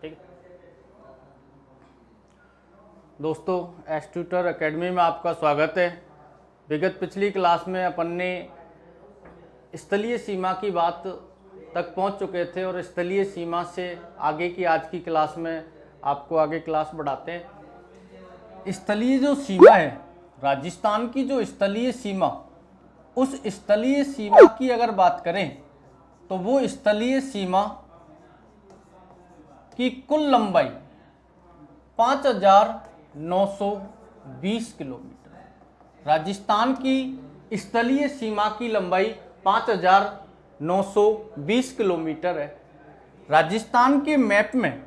ठीक है दोस्तों, एस्ट्यूटर एकेडमी में आपका स्वागत है। विगत पिछली क्लास में अपन ने स्थलीय सीमा की बात तक पहुंच चुके थे और स्थलीय सीमा से आगे की आज की क्लास में आपको आगे क्लास बढ़ाते हैं। स्थलीय जो सीमा है, राजस्थान की जो स्थलीय सीमा, उस स्थलीय सीमा की अगर बात करें तो वो स्थलीय सीमा की कुल लंबाई 5,920 किलोमीटर। राजस्थान की स्थलीय सीमा की लंबाई 5,920 किलोमीटर है। राजस्थान के मैप में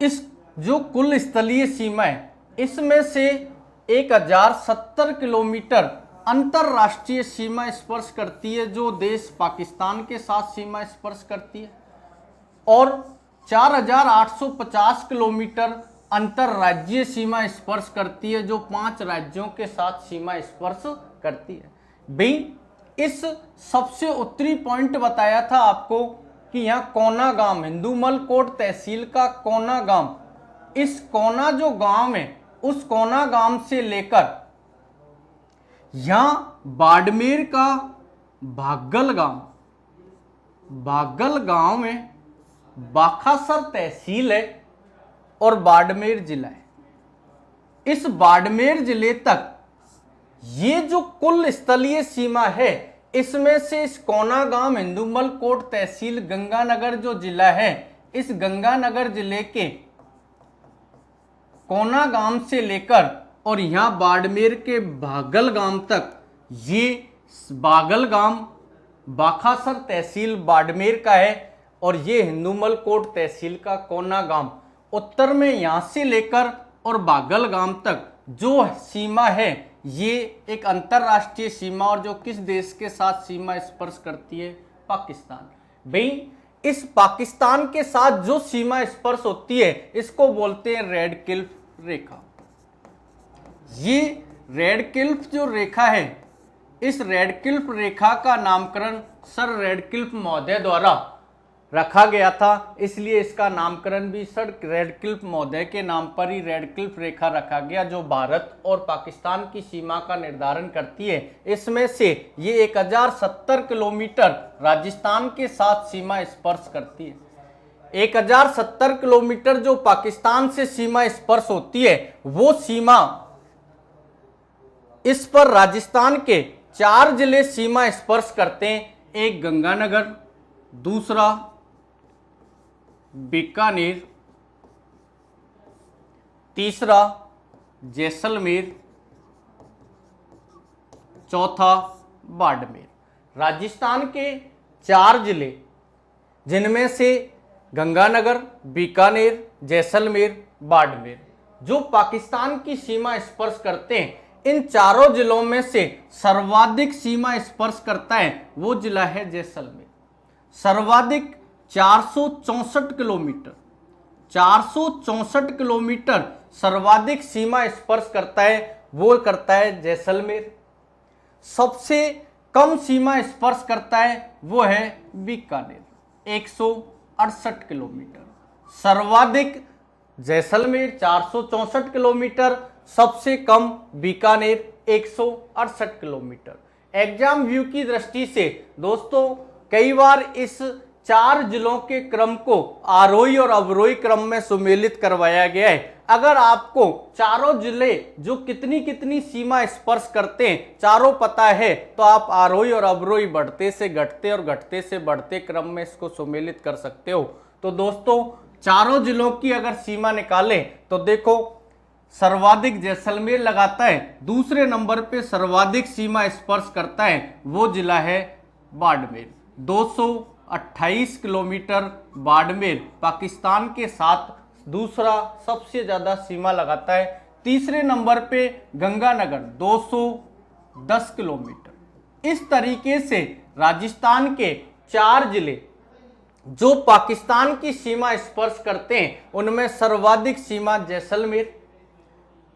इस जो कुल स्थलीय सीमा है, इसमें से 1,070 किलोमीटर अंतरराष्ट्रीय सीमा स्पर्श करती है, जो देश पाकिस्तान के साथ सीमा स्पर्श करती है, और 4,850 किलोमीटर अंतरराज्यीय सीमा स्पर्श करती है, जो 5 राज्यों के साथ सीमा स्पर्श करती है। भाई, इस सबसे उत्तरी पॉइंट बताया था आपको कि यहाँ कोना गांव, हिंदूमल कोट तहसील का कोना गांव, इस कोना जो गांव है, उस कोना गांव से लेकर यहाँ बाड़मेर का भागल गांव में बाखासर तहसील है और बाड़मेर जिला है। इस बाड़मेर जिले तक ये जो कुल स्थलीय सीमा है, इसमें से इस कोना गांव, हिंदूमल कोट तहसील, गंगानगर जो जिला है, इस गंगानगर जिले के कोना गांव से लेकर और यहां बाड़मेर के भागल गांव तक, ये बागल गांव बाखासर तहसील बाड़मेर का है और ये हिंदूमल कोट तहसील का कोना गांव। उत्तर में यहां से लेकर और बागल गांव तक जो सीमा है, ये एक अंतरराष्ट्रीय सीमा, और जो किस देश के साथ सीमा स्पर्श करती है? पाकिस्तान। भाई, इस पाकिस्तान के साथ जो सीमा स्पर्श होती है, इसको बोलते हैं रेड क्लिफ रेखा। ये रेड क्लिफ जो रेखा है, इस रेड क्लिफ रेखा का नामकरण सर रेड क्लिफ महोदय द्वारा रखा गया था, इसलिए इसका नामकरण भी सर रेड क्लिफ महोदय के नाम पर ही रेड क्लिफ रेखा रखा गया, जो भारत और पाकिस्तान की सीमा का निर्धारण करती है। इसमें से ये 1,070 किलोमीटर राजस्थान के साथ सीमा स्पर्श करती है। 1,070 किलोमीटर जो पाकिस्तान से सीमा स्पर्श होती है, वो सीमा, इस पर राजस्थान के 4 जिले सीमा स्पर्श करते हैं। एक गंगानगर, दूसरा बीकानेर, तीसरा जैसलमेर, चौथा बाड़मेर। राजस्थान के 4 जिले, जिनमें से गंगानगर, बीकानेर, जैसलमेर, बाड़मेर, जो पाकिस्तान की सीमा स्पर्श करते हैं, इन चारों जिलों में से सर्वाधिक सीमा स्पर्श करता है वो जिला है जैसलमेर। सर्वाधिक 464 किलोमीटर, 464 किलोमीटर सर्वाधिक सीमा स्पर्श करता है, वो करता है जैसलमेर। सबसे कम सीमा स्पर्श करता है वो है बीकानेर, 168 किलोमीटर। सर्वाधिक जैसलमेर 464 किलोमीटर, सबसे कम बीकानेर 168 किलोमीटर। एग्जाम व्यू की दृष्टि से दोस्तों, कई बार इस 4 जिलों के क्रम को आरोही और अवरोही क्रम में सुमेलित करवाया गया है। अगर आपको चारों जिले जो कितनी कितनी सीमा स्पर्श करते हैं चारों पता है, तो आप आरोही और अवरोही बढ़ते से घटते और घटते से बढ़ते क्रम में इसको सुमेलित कर सकते हो। तो दोस्तों, चारों जिलों की अगर सीमा निकालें तो देखो, सर्वाधिक जैसलमेर लगाता है, दूसरे नंबर पे सर्वाधिक सीमा स्पर्श करता है वो जिला है बाड़मेर। 228 किलोमीटर बाड़मेर पाकिस्तान के साथ दूसरा सबसे ज्यादा सीमा लगाता है। तीसरे नंबर पे गंगानगर 210 किलोमीटर। इस तरीके से राजस्थान के 4 जिले जो पाकिस्तान की सीमा स्पर्श करते हैं, उनमें सर्वाधिक सीमा जैसलमेर,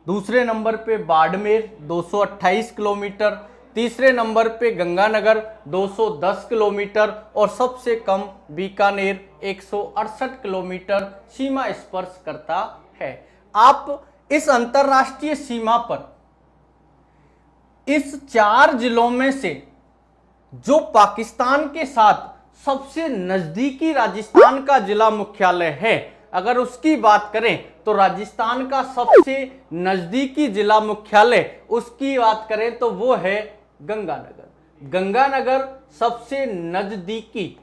दूसरे नंबर पे बाड़मेर 228 किलोमीटर, तीसरे नंबर पे गंगानगर 210 किलोमीटर और सबसे कम बीकानेर 168 किलोमीटर सीमा स्पर्श करता है। आप इस अंतरराष्ट्रीय सीमा पर इस 4 जिलों में से जो पाकिस्तान के साथ सबसे नजदीकी राजस्थान का जिला मुख्यालय है, अगर उसकी बात करें तो राजस्थान का सबसे नजदीकी जिला मुख्यालय उसकी बात करें तो वो है गंगानगर। गंगानगर सबसे नजदीकी,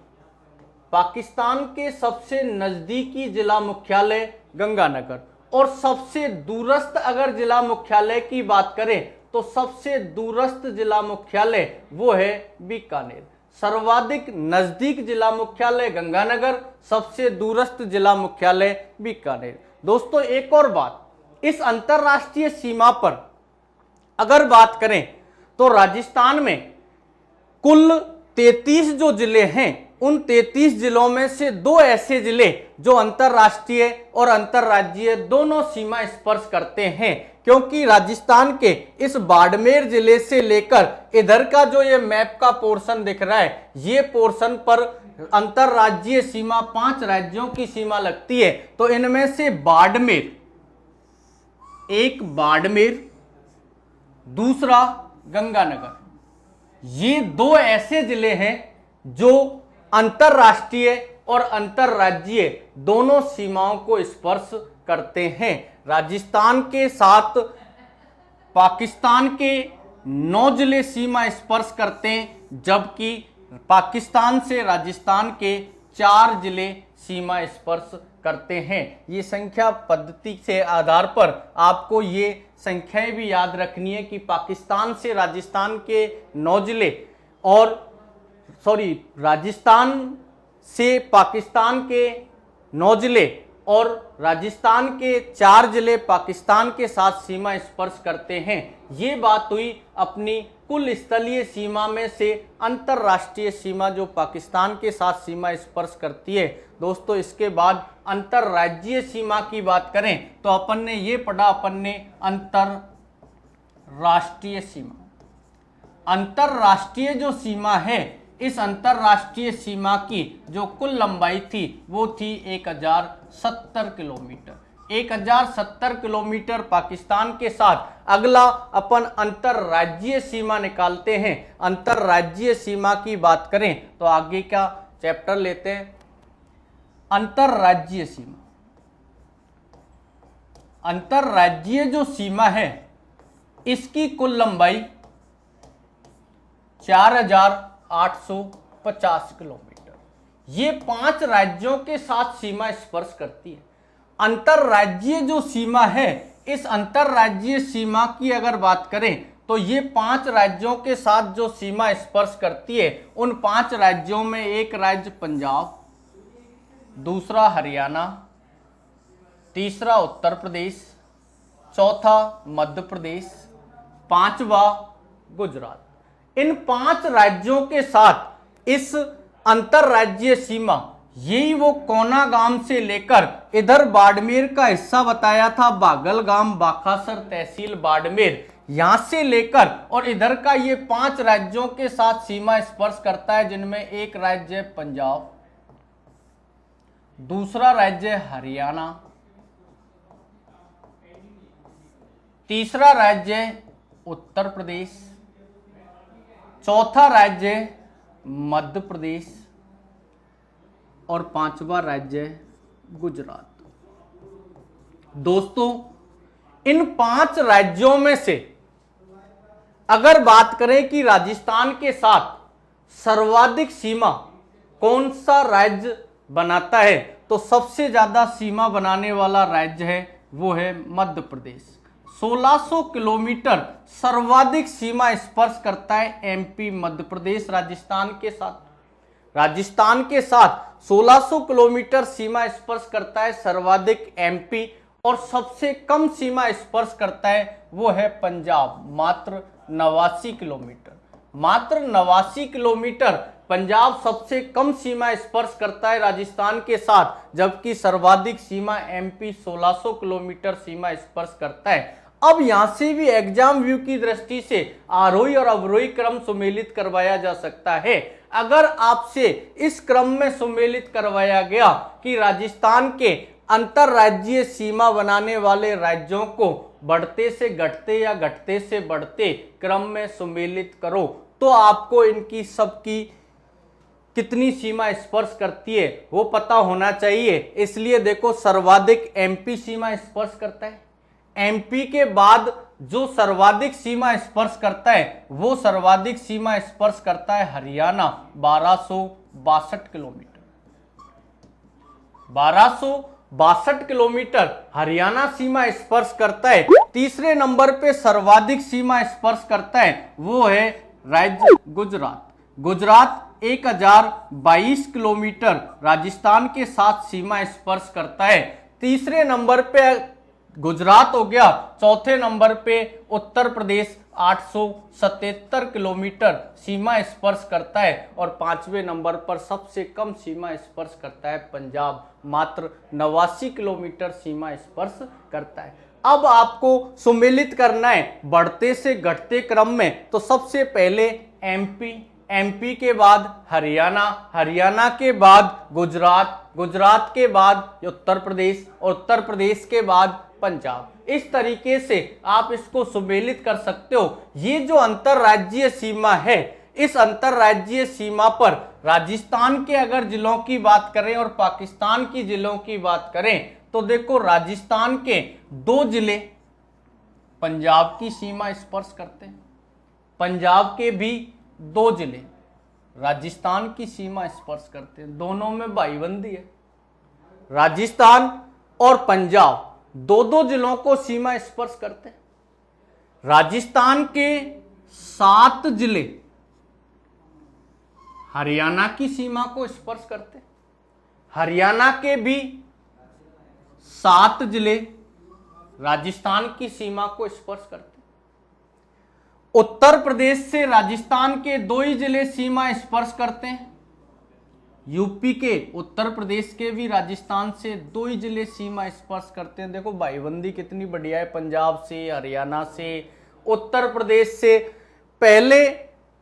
पाकिस्तान के सबसे नजदीकी जिला मुख्यालय गंगानगर। और सबसे दूरस्थ अगर जिला मुख्यालय की बात करें तो सबसे दूरस्थ जिला मुख्यालय वो है बीकानेर। सर्वाधिक नजदीक जिला मुख्यालय गंगानगर, सबसे दूरस्थ जिला मुख्यालय बीकानेर। दोस्तों एक और बात, इस अंतरराष्ट्रीय सीमा पर अगर बात करें तो राजस्थान में कुल 33 जो जिले हैं, उन 33 जिलों में से 2 ऐसे जिले जो अंतरराष्ट्रीय और अंतरराज्यीय दोनों सीमा स्पर्श करते हैं। क्योंकि राजस्थान के इस बाड़मेर जिले से लेकर इधर का जो ये मैप का पोर्शन दिख रहा है, ये पोर्शन पर अंतरराज्यीय सीमा 5 राज्यों की सीमा लगती है। तो इनमें से बाड़मेर, एक बाड़मेर, दूसरा गंगानगर, ये 2 ऐसे जिले हैं जो अंतरराष्ट्रीय और अंतरराज्यीय दोनों सीमाओं को स्पर्श करते हैं। राजस्थान के साथ पाकिस्तान के 9 जिले सीमा स्पर्श करते हैं, जबकि पाकिस्तान से राजस्थान के 4 जिले सीमा स्पर्श करते हैं। ये संख्या पद्धति से आधार पर आपको ये संख्याएं भी याद रखनी है कि पाकिस्तान से राजस्थान के 9 जिले और राजस्थान से पाकिस्तान के 9 जिले और राजस्थान के 4 जिले पाकिस्तान के साथ सीमा स्पर्श करते हैं। ये बात हुई अपनी कुल स्थलीय सीमा में से अंतरराष्ट्रीय सीमा जो पाकिस्तान के साथ सीमा स्पर्श करती है। दोस्तों इसके बाद अंतरराज्यीय सीमा की बात करें तो अपन ने ये पढ़ा, अपन ने अंतरराष्ट्रीय सीमा। अंतरराष्ट्रीय जो सीमा है, इस अंतरराष्ट्रीय सीमा की जो कुल लंबाई थी वो थी 1070 किलोमीटर। 1070 किलोमीटर पाकिस्तान के साथ। अगला अपन अंतरराज्यीय सीमा निकालते हैं। अंतरराज्यीय सीमा की बात करें तो आगे का चैप्टर लेते हैं। अंतरराज्यीय सीमा, अंतरराज्यीय जो सीमा है इसकी कुल लंबाई 4850 किलोमीटर। ये 5 राज्यों के साथ सीमा स्पर्श करती है। अंतरराज्यीय जो सीमा है, इस अंतरराज्यीय सीमा की अगर बात करें तो ये 5 राज्यों के साथ जो सीमा स्पर्श करती है, उन 5 राज्यों में एक राज्य पंजाब, दूसरा हरियाणा, तीसरा उत्तर प्रदेश, चौथा मध्य प्रदेश, 5वां गुजरात। इन 5 राज्यों के साथ इस अंतरराज्यीय सीमा, यही वो कोनागाम से लेकर इधर बाड़मेर का हिस्सा बताया था, बागलगाम, बाखासर तहसील बाड़मेर, यहां से लेकर और इधर का ये 5 राज्यों के साथ सीमा स्पर्श करता है, जिनमें एक राज्य है पंजाब, दूसरा राज्य है हरियाणा, तीसरा राज्य है उत्तर प्रदेश, चौथा राज्य है मध्य प्रदेश और 5वां राज्य है गुजरात। दोस्तों इन 5 राज्यों में से अगर बात करें कि राजस्थान के साथ सर्वाधिक सीमा कौन सा राज्य बनाता है, तो सबसे ज्यादा सीमा बनाने वाला राज्य है वो है मध्य प्रदेश। 1600 किलोमीटर सर्वाधिक सीमा स्पर्श करता है एमपी मध्य प्रदेश राजस्थान के साथ। राजस्थान के साथ 1600 किलोमीटर सीमा स्पर्श करता है सर्वाधिक एमपी, और सबसे कम सीमा स्पर्श करता है वो है पंजाब, मात्र 89 किलोमीटर। मात्र 89 किलोमीटर पंजाब सबसे कम सीमा स्पर्श करता है राजस्थान के साथ, जबकि सर्वाधिक सीमा एमपी 1600 किलोमीटर सीमा स्पर्श करता है। अब यहां से भी एग्जाम व्यू की दृष्टि से आरोही और अवरोही क्रम सुमेलित करवाया जा सकता है। अगर आपसे इस क्रम में सुमेलित करवाया गया कि राजस्थान के अंतरराज्यीय सीमा बनाने वाले राज्यों को बढ़ते से घटते या घटते से बढ़ते क्रम में सुमेलित करो, तो आपको इनकी सबकी कितनी सीमा स्पर्श करती है वो पता होना चाहिए। इसलिए देखो, सर्वाधिक एमपी सीमा स्पर्श करता है। एमपी के बाद जो सर्वाधिक सीमा स्पर्श करता है वो सर्वाधिक सीमा स्पर्श करता है हरियाणा, 1262 किलोमीटर। 1262 किलोमीटर हरियाणा सीमा स्पर्श करता है। तीसरे नंबर पे सर्वाधिक सीमा स्पर्श करता है वो है राज्य गुजरात। गुजरात 1022 किलोमीटर राजस्थान के साथ सीमा स्पर्श करता है। तीसरे नंबर पे गुजरात हो गया। चौथे नंबर पे उत्तर प्रदेश 877 किलोमीटर सीमा स्पर्श करता है। और पांचवें नंबर पर सबसे कम सीमा स्पर्श करता है पंजाब, मात्र 89 किलोमीटर सीमा स्पर्श करता है। अब आपको सुमेलित करना है बढ़ते से घटते क्रम में, तो सबसे पहले एमपी, एमपी के बाद हरियाणा, हरियाणा के बाद गुजरात, गुजरात के बाद उत्तर प्रदेश और उत्तर प्रदेश के बाद पंजाब। इस तरीके से आप इसको सुमेलित कर सकते हो। ये जो अंतरराज्यीय सीमा है, इस अंतरराज्यीय सीमा पर राजस्थान के अगर जिलों की बात करें और पाकिस्तान की जिलों की बात करें, तो देखो राजस्थान के 2 जिले पंजाब की सीमा स्पर्श करते हैं। पंजाब के भी 2 जिले राजस्थान की सीमा स्पर्श करते हैं। दोनों में भाईबंदी है। राजस्थान और पंजाब 2-2 जिलों को सीमा स्पर्श करते हैं। राजस्थान के 7 जिले हरियाणा की सीमा को स्पर्श करते हैं। हरियाणा के भी 7 जिले राजस्थान की सीमा को स्पर्श करते हैं। उत्तर प्रदेश से राजस्थान के 2 ही जिले सीमा स्पर्श करते हैं। यूपी के, उत्तर प्रदेश के भी राजस्थान से 2 ही जिले सीमा स्पर्श करते हैं। देखो भाईबंदी कितनी बढ़िया है। पंजाब से, हरियाणा से, उत्तर प्रदेश से पहले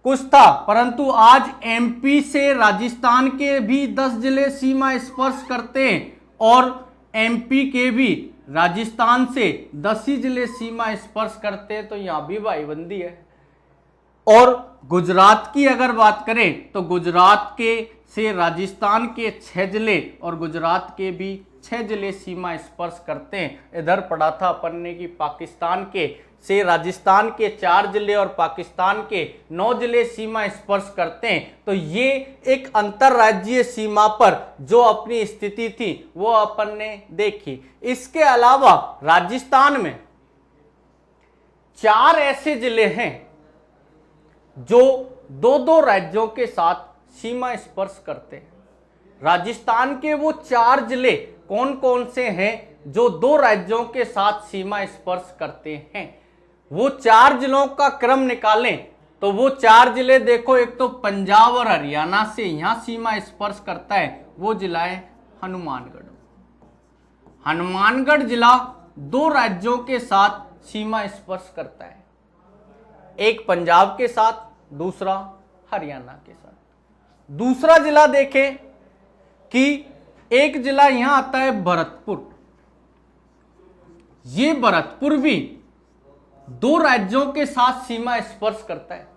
कुछ था, परंतु आज एमपी से राजस्थान के भी 10 जिले सीमा स्पर्श करते हैं और एमपी के भी राजस्थान से 10 ही जिले सीमा स्पर्श करते हैं। तो यहां भी भाईबंदी है। और गुजरात की अगर बात करें तो गुजरात के से राजस्थान के 6 जिले और गुजरात के भी 6 जिले सीमा स्पर्श करते हैं। इधर पढ़ा था अपन ने कि पाकिस्तान के से राजस्थान के 4 जिले और पाकिस्तान के 9 जिले सीमा स्पर्श करते हैं। तो ये एक अंतरराज्यीय सीमा पर जो अपनी स्थिति थी वो अपन ने देखी। इसके अलावा राजस्थान में 4 ऐसे जिले हैं जो 2-2 राज्यों के साथ सीमा स्पर्श करते हैं। राजस्थान के वो 4 जिले कौन कौन से हैं जो 2 राज्यों के साथ सीमा स्पर्श करते हैं? वो 4 जिलों का क्रम निकालें तो वो 4 जिले देखो, एक तो पंजाब और हरियाणा से यहां सीमा स्पर्श करता है, वो जिला है हनुमानगढ़। हनुमानगढ़ जिला 2 राज्यों के साथ सीमा स्पर्श करता है, एक पंजाब के साथ, दूसरा हरियाणा के साथ। दूसरा जिला देखें कि एक जिला यहां आता है भरतपुर। ये भरतपुर भी 2 राज्यों के साथ सीमा स्पर्श करता है।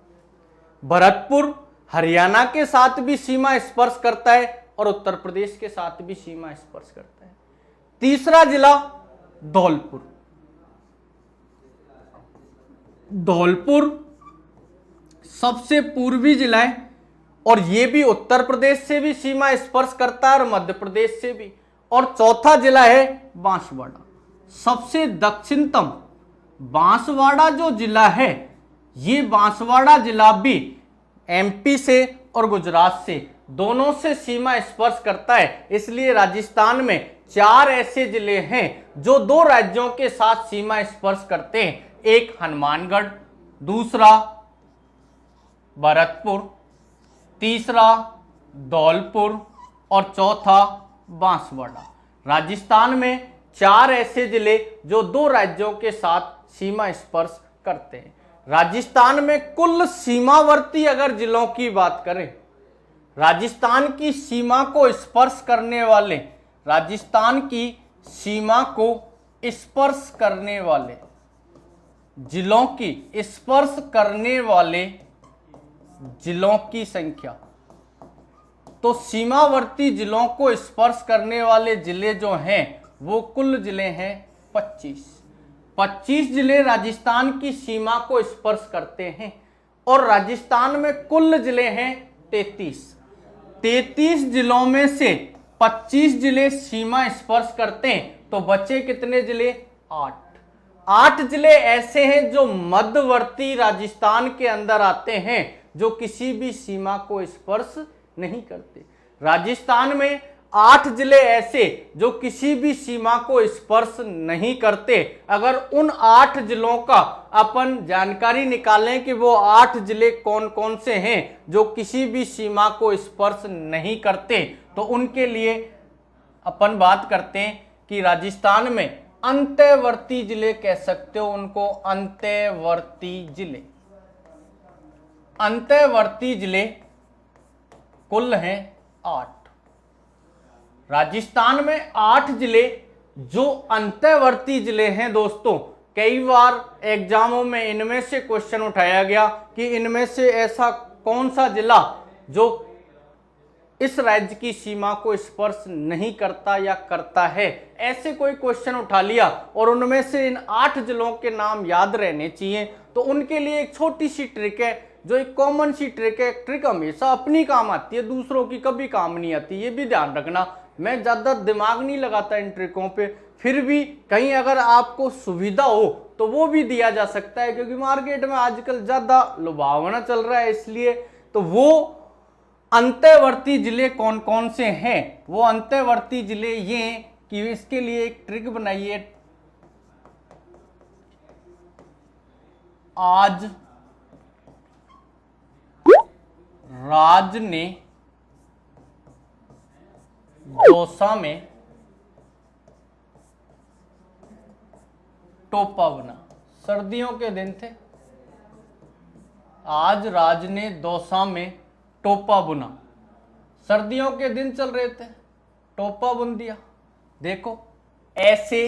भरतपुर हरियाणा के साथ भी सीमा स्पर्श करता है और उत्तर प्रदेश के साथ भी सीमा स्पर्श करता है। तीसरा जिला धौलपुर। धौलपुर सबसे पूर्वी जिला है और यह भी उत्तर प्रदेश से भी सीमा स्पर्श करता है और मध्य प्रदेश से भी। और चौथा जिला है बांसवाड़ा, सबसे दक्षिणतम। बांसवाड़ा जो जिला है, ये बांसवाड़ा जिला भी एमपी से और गुजरात से दोनों से सीमा स्पर्श करता है। इसलिए राजस्थान में 4 ऐसे जिले हैं जो 2 राज्यों के साथ सीमा स्पर्श करते हैं, एक हनुमानगढ़, दूसरा भरतपुर, तीसरा धौलपुर और चौथा बांसवाड़ा। राजस्थान में 4 ऐसे जिले जो 2 राज्यों के साथ सीमा स्पर्श करते हैं। राजस्थान में कुल सीमावर्ती अगर जिलों की बात करें, राजस्थान की सीमा को स्पर्श करने वाले, राजस्थान की सीमा को स्पर्श करने वाले जिलों की, स्पर्श करने वाले जिलों की संख्या, तो सीमावर्ती जिलों को स्पर्श करने वाले जिले जो हैं वो कुल जिले हैं 25। 25 जिले राजस्थान की सीमा को स्पर्श करते हैं और राजस्थान में कुल जिले हैं 33। 33 जिलों में से 25 जिले सीमा स्पर्श करते हैं, तो बचे कितने जिले? 8। 8 जिले ऐसे हैं जो मध्यवर्ती राजस्थान के अंदर आते हैं, जो किसी भी सीमा को स्पर्श नहीं करते। राजस्थान में 8 जिले ऐसे जो किसी भी सीमा को स्पर्श नहीं करते। अगर उन 8 जिलों का अपन जानकारी निकालें कि वो 8 जिले कौन कौन से हैं जो किसी भी सीमा को स्पर्श नहीं करते, तो उनके लिए अपन बात करते हैं कि राजस्थान में अंतर्वर्ती जिले कह सकते हो उनको, अंतर्वर्ती जिले। अंतर्वर्ती जिले कुल हैं 8। राजस्थान में 8 जिले जो अंतर्वर्ती जिले हैं दोस्तों, कई बार एग्जामों में इनमें से क्वेश्चन उठाया गया कि इनमें से ऐसा कौन सा जिला जो इस राज्य की सीमा को स्पर्श नहीं करता या करता है, ऐसे कोई क्वेश्चन उठा लिया और उनमें से इन 8 जिलों के नाम याद रहने चाहिए। तो उनके लिए एक छोटी सी ट्रिक है, जो एक कॉमन सी ट्रिक है। ट्रिक हमेशा अपनी काम आती है, दूसरों की कभी काम नहीं आती, ये भी ध्यान रखना। मैं ज़्यादा दिमाग नहीं लगाता इन ट्रिकों पे, फिर भी कहीं अगर आपको सुविधा हो तो वो भी दिया जा सकता है, क्योंकि मार्केट में आजकल ज़्यादा लुभावना चल रहा है। इसलिए तो वो अंतर्वर्ती जिले कौन कौन से हैं, वो अंतर्वर्ती जिले ये कि इसके लिए एक ट्रिक बनाइए। आज राज ने दौसा में टोपा बुना। सर्दियों के दिन थे, आज राज ने दौसा में टोपा बुना। सर्दियों के दिन चल रहे थे, टोपा बुन दिया। देखो ऐसे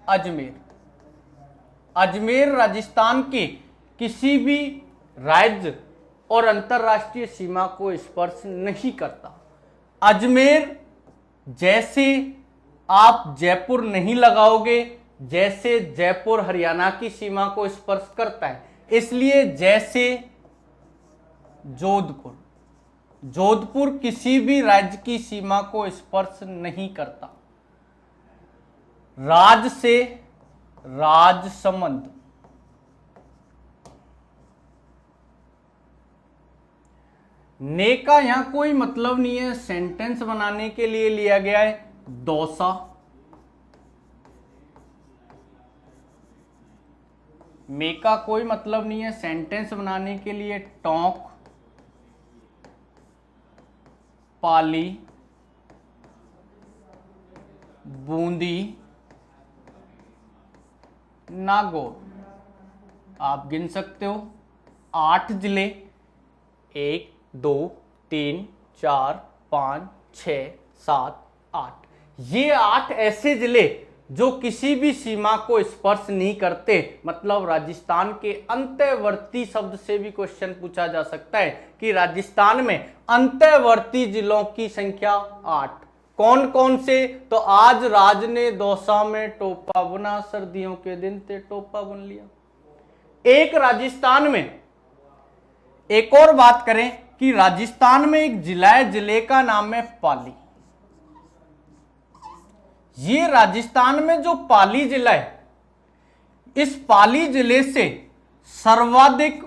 अजमेर, अजमेर राजस्थान की किसी भी राज्य और अंतरराष्ट्रीय सीमा को स्पर्श नहीं करता। अजमेर जैसे आप जयपुर नहीं लगाओगे, जैसे जयपुर हरियाणा की सीमा को स्पर्श करता है, इसलिए जैसे जोधपुर, जोधपुर किसी भी राज्य की सीमा को स्पर्श नहीं करता। राज से राजसमंद, ने का यहां कोई मतलब नहीं है, सेंटेंस बनाने के लिए लिया गया है। दौसा, मे का कोई मतलब नहीं है, सेंटेंस बनाने के लिए टोंक, पाली, बूंदी, नागौर। आप गिन सकते हो 8 जिले, 1 2 3 4 5 6 7 8। ये 8 ऐसे जिले जो किसी भी सीमा को स्पर्श नहीं करते। मतलब राजस्थान के अंतर्वर्ती शब्द से भी क्वेश्चन पूछा जा सकता है कि राजस्थान में अंतर्वर्ती जिलों की संख्या 8 कौन कौन से? तो आज राज ने दौसा में टोपा बुना, सर्दियों के दिन थे, टोपा बुन लिया। एक राजस्थान में एक और बात करें कि राजस्थान में एक जिला है, जिले का नाम है पाली। ये राजस्थान में जो पाली जिला है, इस पाली जिले से सर्वाधिक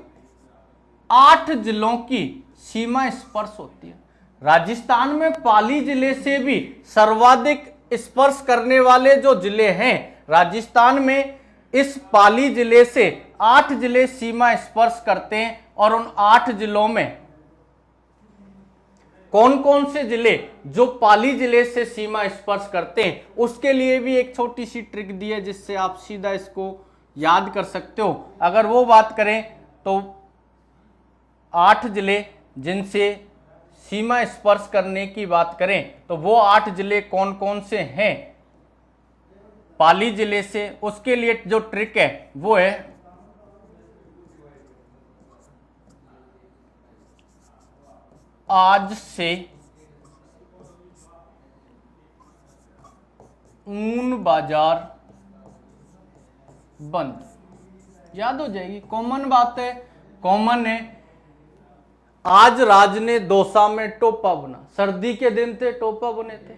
8 जिलों की सीमा स्पर्श होती है। राजस्थान में पाली जिले से भी सर्वाधिक स्पर्श करने वाले जो जिले हैं, राजस्थान में इस पाली जिले से 8 जिले सीमा स्पर्श करते हैं और उन 8 जिलों में कौन कौन से जिले जो पाली जिले से सीमा स्पर्श करते हैं, उसके लिए भी एक छोटी सी ट्रिक दी है जिससे आप सीधा इसको याद कर सकते हो। अगर वो बात करें तो 8 जिले जिनसे सीमा स्पर्श करने की बात करें तो वो 8 जिले कौन कौन से हैं पाली जिले से, उसके लिए जो ट्रिक है वो है आज से ऊन बाजार बंद। याद हो जाएगी, कॉमन बात है, कॉमन है। आज राज ने दौसा में टोपा बुना, सर्दी के दिन थे टोपा बुने थे,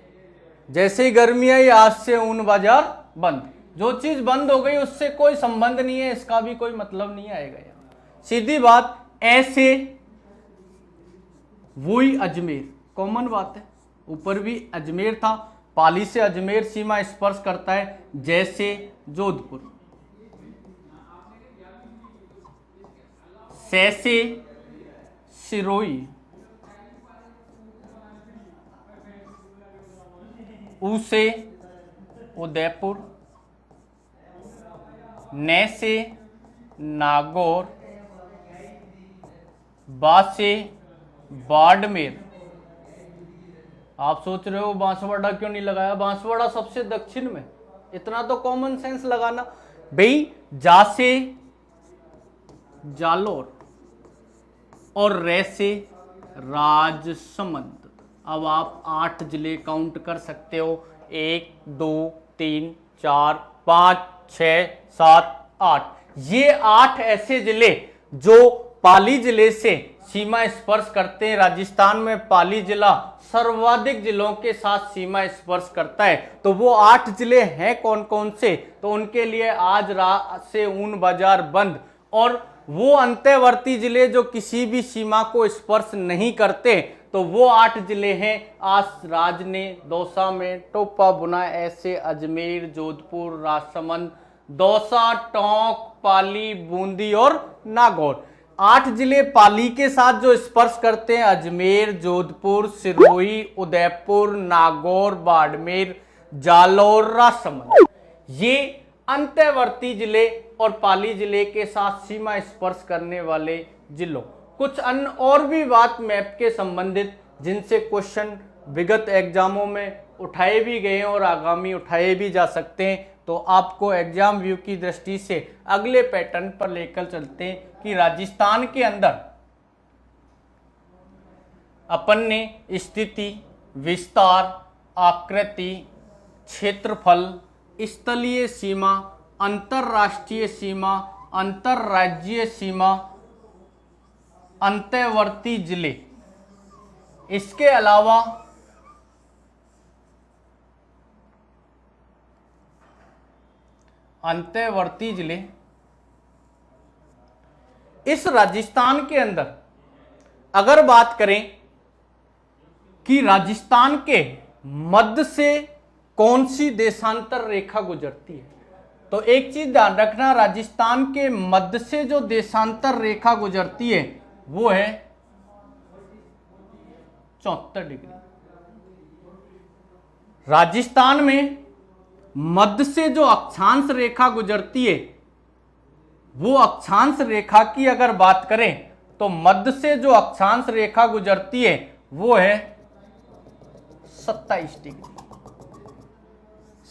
जैसे ही गर्मी आई आज से ऊन बाजार बंद। जो चीज बंद हो गई उससे कोई संबंध नहीं है, इसका भी कोई मतलब नहीं आएगा यहाँ, सीधी बात। ऐसे वही अजमेर, कॉमन बात है, ऊपर भी अजमेर था, पाली से अजमेर सीमा स्पर्श करता है, जैसे जोधपुर। सैसे सिरोही, ऊ से उदयपुर, न से नागौर, बा से बाड़मेर। आप सोच रहे हो बांसवाड़ा क्यों नहीं लगाया, बांसवाड़ा सबसे दक्षिण में, इतना तो कॉमन सेंस लगाना भाई। जा से जालोर और रे से राजसमंद। अब आप 8 जिले काउंट कर सकते हो, 1 2 3 4 5 6 7 8। ये 8 ऐसे जिले जो पाली जिले से सीमा स्पर्श करते हैं। राजस्थान में पाली जिला सर्वाधिक जिलों के साथ सीमा स्पर्श करता है। तो वो 8 जिले हैं कौन कौन से, तो उनके लिए आज रात से ऊन बाजार बंद। और वो अंतर्वर्ती जिले जो किसी भी सीमा को स्पर्श नहीं करते, तो वो 8 जिले हैं। आज राज ने दौसा में टोपा बुना, ऐसे अजमेर, जोधपुर, राजसमंद, दौसा, टोंक, पाली, बूंदी और नागौर। 8 जिले पाली के साथ जो स्पर्श करते हैं, अजमेर, जोधपुर, सिरोही, उदयपुर, नागौर, बाड़मेर, जालौर, राजसमंद। ये अंतर्वर्ती जिले और पाली जिले के साथ सीमा स्पर्श करने वाले जिलों। कुछ अन्य और भी बात मैप के संबंधित जिनसे क्वेश्चन विगत एग्जामों में उठाए भी गए हैं और आगामी उठाए भी जा सकते हैं, तो आपको एग्जाम व्यू की दृष्टि से अगले पैटर्न पर लेकर चलते हैं कि राजस्थान के अंदर अपन ने स्थिति, विस्तार, आकृति, क्षेत्रफल, स्थलीय सीमा, अंतरराष्ट्रीय सीमा, अंतरराज्यीय सीमा, अंतर्वर्ती जिले, इसके अलावा अंतर्वर्ती जिले, इस राजस्थान के अंदर अगर बात करें कि राजस्थान के मध्य से कौन सी देशांतर रेखा गुजरती है, तो एक चीज ध्यान रखना, राजस्थान के मध्य से जो देशांतर रेखा गुजरती है वो है 74 डिग्री। राजस्थान में मध्य से जो अक्षांश रेखा गुजरती है, वो अक्षांश रेखा की अगर बात करें तो मध्य से जो अक्षांश रेखा गुजरती है वो है 27 डिग्री।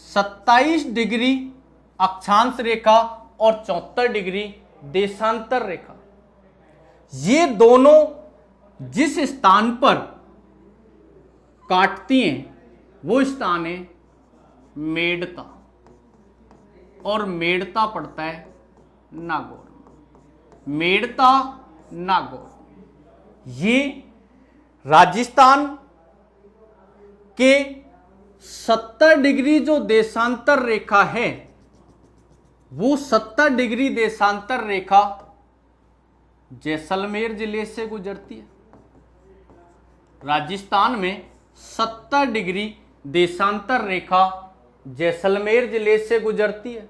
27 डिग्री अक्षांश रेखा और 74 डिग्री देशांतर रेखा। ये दोनों जिस स्थान पर काटती हैं वो स्थान है मेड़ता, और मेड़ता पड़ता है नागौर। मेड़ता, नागौर, ये राजस्थान के 70 डिग्री जो देशांतर रेखा है, वो 70 डिग्री देशांतर रेखा जैसलमेर जिले से गुजरती है। राजस्थान में 70 डिग्री देशांतर रेखा जैसलमेर जिले से गुजरती है।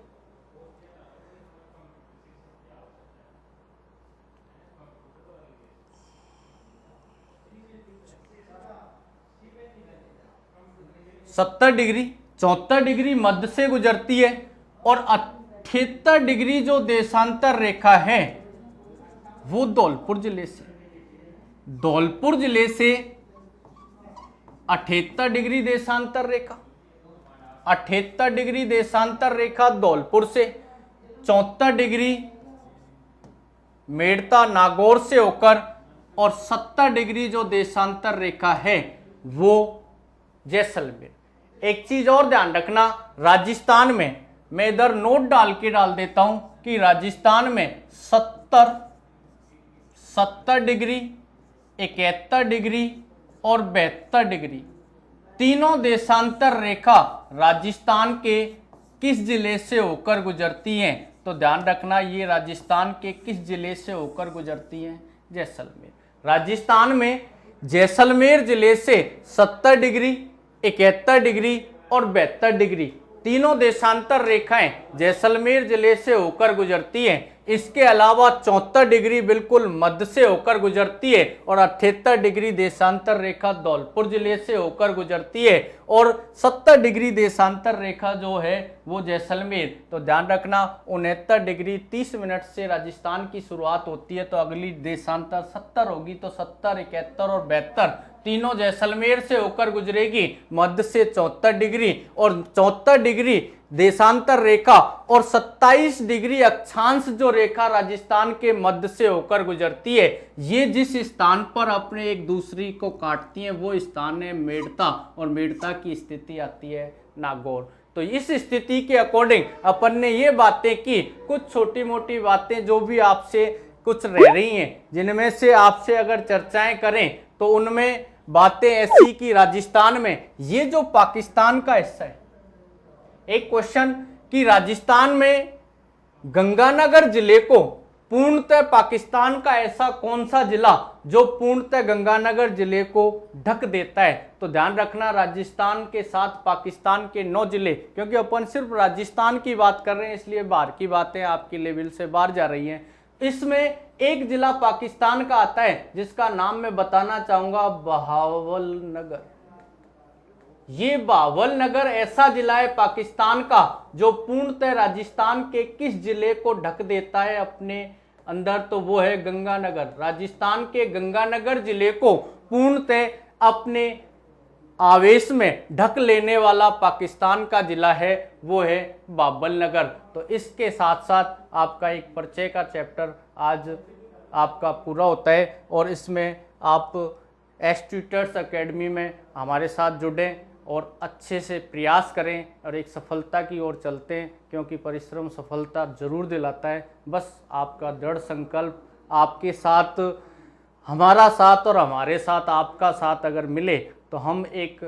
70 डिग्री, 74 डिग्री मध्य से गुजरती है और 78 डिग्री जो देशांतर रेखा है वो धौलपुर जिले से 78 डिग्री देशांतर रेखा, 78 डिग्री देशांतर रेखा धौलपुर से, 74 डिग्री मेड़ता नागौर से होकर और 70 डिग्री जो देशांतर रेखा है वो जैसलमेर। एक चीज और ध्यान रखना, राजस्थान में मैं इधर नोट डाल देता हूं कि राजस्थान में 70 डिग्री, 71 डिग्री और 72 डिग्री तीनों देशांतर रेखा राजस्थान के किस जिले से होकर गुजरती हैं? तो ध्यान रखना, ये राजस्थान के किस जिले से होकर गुजरती हैं? जैसलमेर। राजस्थान में जैसलमेर जिले से 70 डिग्री, 71 डिग्री और 72 डिग्री तीनों देशांतर रेखाएं जैसलमेर जिले से होकर गुजरती हैं। इसके अलावा 74 डिग्री बिल्कुल मध्य से होकर गुजरती है और 78 डिग्री देशांतर रेखा धौलपुर जिले से होकर गुजरती है और 70 डिग्री देशांतर रेखा जो है वो जैसलमेर। तो ध्यान रखना, 69 डिग्री 30 मिनट से राजस्थान की शुरुआत होती है, तो अगली देशांतर 70 होगी, तो 70, 71 और 72 तीनों जैसलमेर से होकर गुजरेगी। मध्य से 74 डिग्री और 74 डिग्री देशांतर रेखा और 27 डिग्री अक्षांश जो रेखा राजस्थान के मध्य से होकर गुजरती है, ये जिस स्थान पर अपने एक दूसरी को काटती हैं वो स्थान है मेड़ता, और मेड़ता की स्थिति आती है नागौर। तो इस स्थिति के अकॉर्डिंग अपन ने ये बातें की, कुछ छोटी मोटी बातें जो भी आपसे कुछ रह रही हैं, जिनमें से आपसे अगर चर्चाएं करें तो उनमें बातें ऐसी कि राजस्थान में ये जो पाकिस्तान का हिस्सा है, एक क्वेश्चन कि राजस्थान में गंगानगर जिले को पूर्णतः पाकिस्तान का ऐसा कौन सा जिला जो पूर्णतः गंगानगर जिले को ढक देता है? तो ध्यान रखना, राजस्थान के साथ पाकिस्तान के 9 जिले, क्योंकि अपन सिर्फ राजस्थान की बात कर रहे हैं इसलिए बाहर की बातें आपकी लेवल से बाहर जा रही हैं। इसमें एक जिला पाकिस्तान का आता है जिसका नाम मैं बताना चाहूंगा, बहावलनगर। ये बहावलनगर ऐसा जिला है पाकिस्तान का जो पूर्णतः राजस्थान के किस जिले को ढक देता है अपने अंदर? तो वो है गंगानगर। राजस्थान के गंगानगर जिले को पूर्णतः अपने आवेश में ढक लेने वाला पाकिस्तान का जिला है वो है बहावलनगर। तो इसके साथ साथ आपका एक परिचय का चैप्टर आज आपका पूरा होता है और इसमें आप एस ट्यूटर्स अकेडमी में हमारे साथ जुड़ें और अच्छे से प्रयास करें और एक सफलता की ओर चलते हैं, क्योंकि परिश्रम सफलता जरूर दिलाता है। बस आपका दृढ़ संकल्प, आपके साथ हमारा साथ और हमारे साथ आपका साथ अगर मिले तो हम एक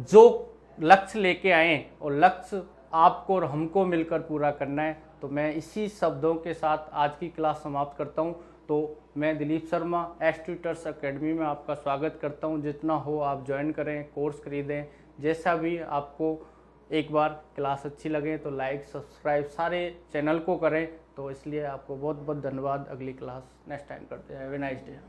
जो लक्ष्य लेके आए और लक्ष्य आपको और हमको मिलकर पूरा करना है। तो मैं इसी शब्दों के साथ आज की क्लास समाप्त करता हूं। तो मैं Dilip Sharma S tutors academy में आपका स्वागत करता हूं। जितना हो आप ज्वाइन करें, कोर्स खरीदें, जैसा भी आपको एक बार क्लास अच्छी लगे तो लाइक सब्सक्राइब सारे चैनल को करें। तो इसलिए आपको बहुत बहुत धन्यवाद। अगली क्लास नेक्स्ट टाइम करते हैं। Have a nice day.